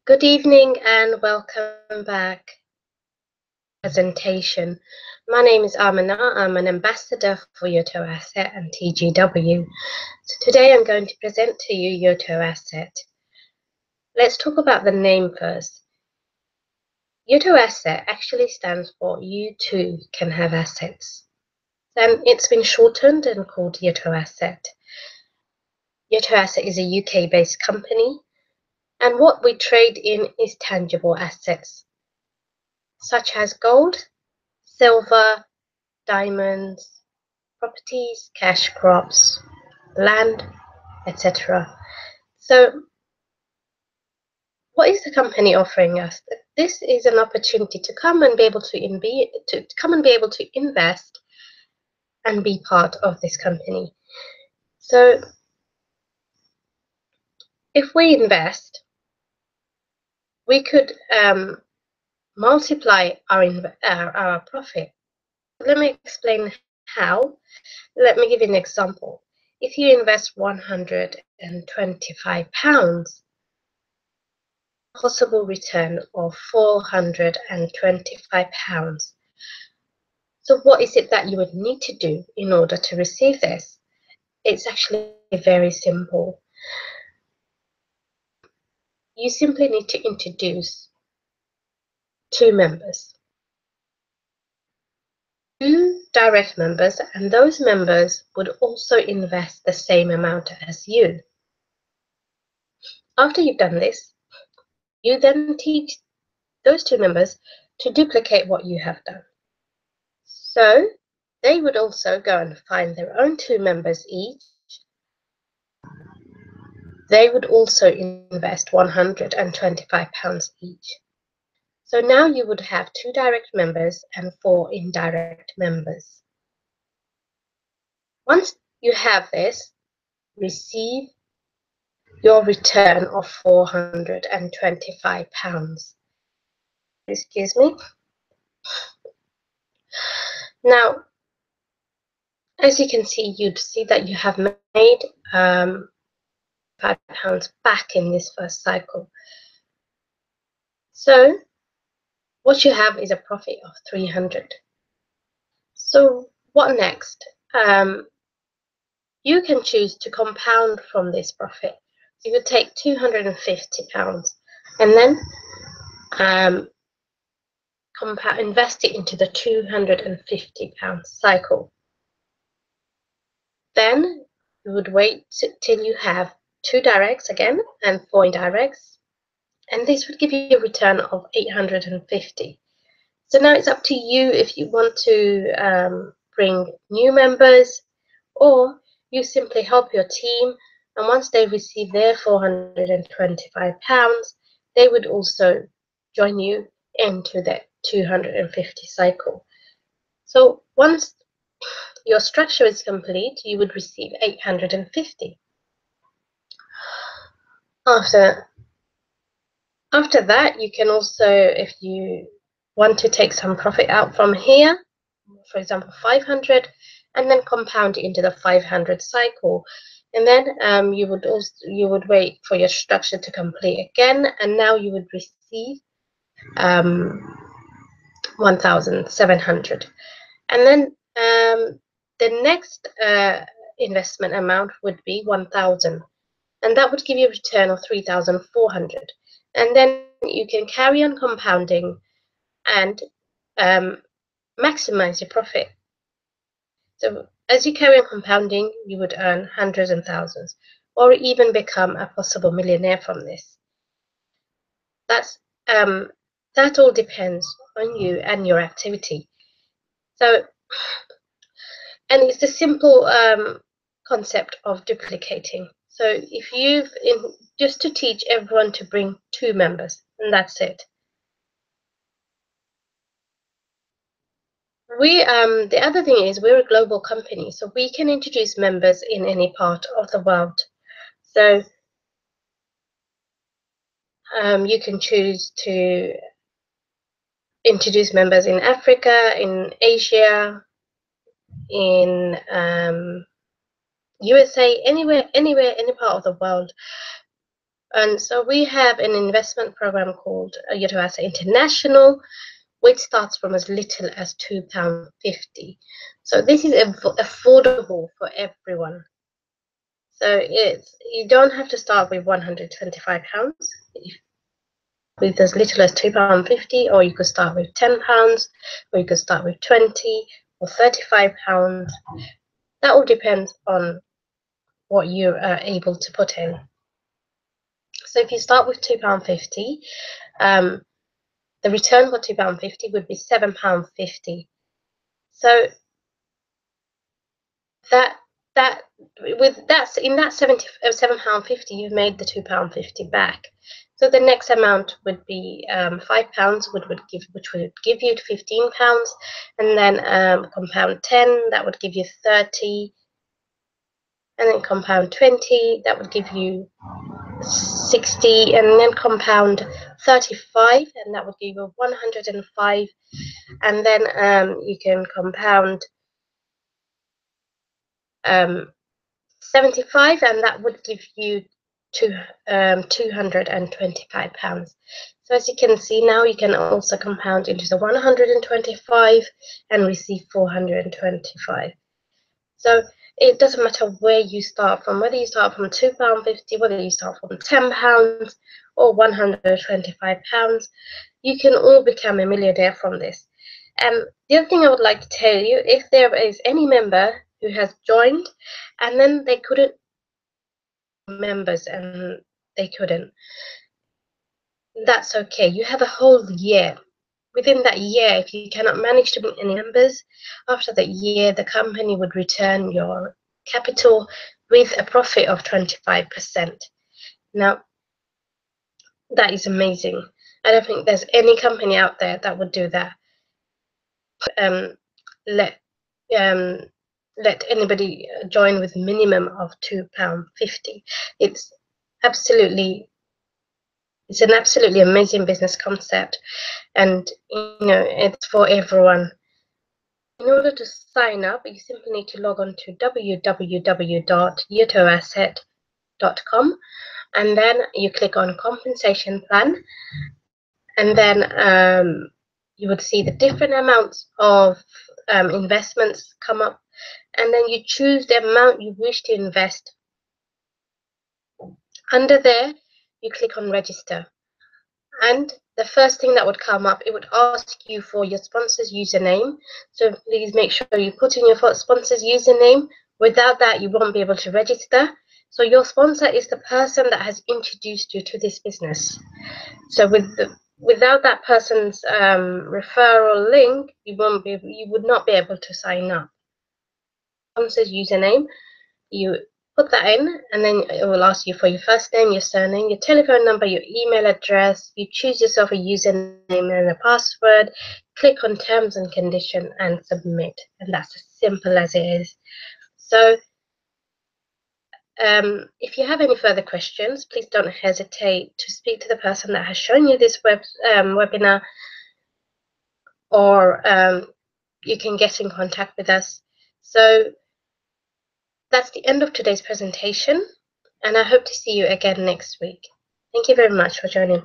Good evening and welcome back. Presentation. My name is Amina. I'm an ambassador for Yotoasset and TGW. So today I'm going to present to you Yotoasset. Let's talk about the name first. Yotoasset actually stands for You Too Can Have Assets. And it's been shortened and called Yotoasset. Yotoasset is a UK-based company, and what we trade in is tangible assets, such as gold, silver, diamonds, properties, cash crops, land, etc. So what is the company offering us? This is an opportunity to come and be able to invest and be part of this company. So if we invest, we could multiply our profit. Let me explain how. Let me give you an example. If you invest £125, possible return of £425. So what is it that you would need to do in order to receive this? It's actually very simple. You simply need to introduce two members, two direct members, and those members would also invest the same amount as you. After you've done this, you then teach those two members to duplicate what you have done. So they would also go and find their own two members each. They would also invest £125 each. So now you would have two direct members and four indirect members. Once you have this, receive your return of £425. Excuse me. Now, as you can see, you'd see that you have made £5 back in this first cycle. So what you have is a profit of 300. So what next? You can choose to compound from this profit. So you would take £250 and then invest it into the £250 cycle. Then you would wait till you have two directs again and four indirects, and this would give you a return of 850. So now it's up to you if you want to bring new members, or you simply help your team, and once they receive their £425, they would also join you into the 250 cycle. So once your structure is complete, you would receive 850. After that, you can also, if you want to take some profit out from here, for example 500, and then compound it into the 500 cycle, and then you would wait for your structure to complete again, and now you would receive 1,700, and then the next investment amount would be 1,000, and that would give you a return of 3,400, and then you can carry on compounding and maximize your profit. So as you carry on compounding, you would earn hundreds and thousands, or even become a possible millionaire from this. That all depends on you and your activity. So, and it's the simple concept of duplicating. So if just to teach everyone to bring two members, and that's it. The other thing is we're a global company, so we can introduce members in any part of the world. So you can choose to introduce members in Africa, in Asia, in USA, anywhere, any part of the world. And so we have an investment program called Yotoasset International, which starts from as little as £2.50. So this is affordable for everyone. So you don't have to start with £125 with as little as £2.50, or you could start with £10, or you could start with 20 or £35. That all depends on what you are able to put in. So if you start with £2.50, the return for £2.50 would be £7.50. So that that's in that £7.50, you've made the £2.50 back. So the next amount would be £5, which would give you £15, and then compound 10, that would give you 30, and then compound 20, that would give you 60, and then compound 35, and that would give you 105, and then you can compound 75, and that would give you £225. So as you can see now, you can also compound into the 125 and receive 425. So it doesn't matter where you start from, whether you start from £2.50, whether you start from £10 or £125, you can all become a millionaire from this. The other thing I would like to tell you, if there is any member who has joined and then they couldn't members and they couldn't, that's okay. You have a whole year. Within that year, if you cannot manage to meet any members, after that year, the company would return your capital with a profit of 25%. Now, that is amazing. I don't think there's any company out there that would do that. Let um, let anybody join with minimum of £2.50. It's it's an absolutely amazing business concept, and it's for everyone. In order to sign up, you simply need to log on to www.yotoasset.com, and then you click on compensation plan, and then you would see the different amounts of investments come up, and then you choose the amount you wish to invest. Under there, you click on register, and the first thing that would come up, it would ask you for your sponsor's username. So please make sure you put in your sponsor's username. Without that, you won't be able to register. So your sponsor is the person that has introduced you to this business. So without that person's referral link, you would not be able to sign up. Sponsor's username, you put that in, and then it will ask you for your first name, your surname, your telephone number, your email address. You choose yourself a username and a password, click on terms and condition, and submit. And that's as simple as it is. So if you have any further questions, please don't hesitate to speak to the person that has shown you this webinar, or you can get in contact with us. So that's the end of today's presentation, and I hope to see you again next week. Thank you very much for joining.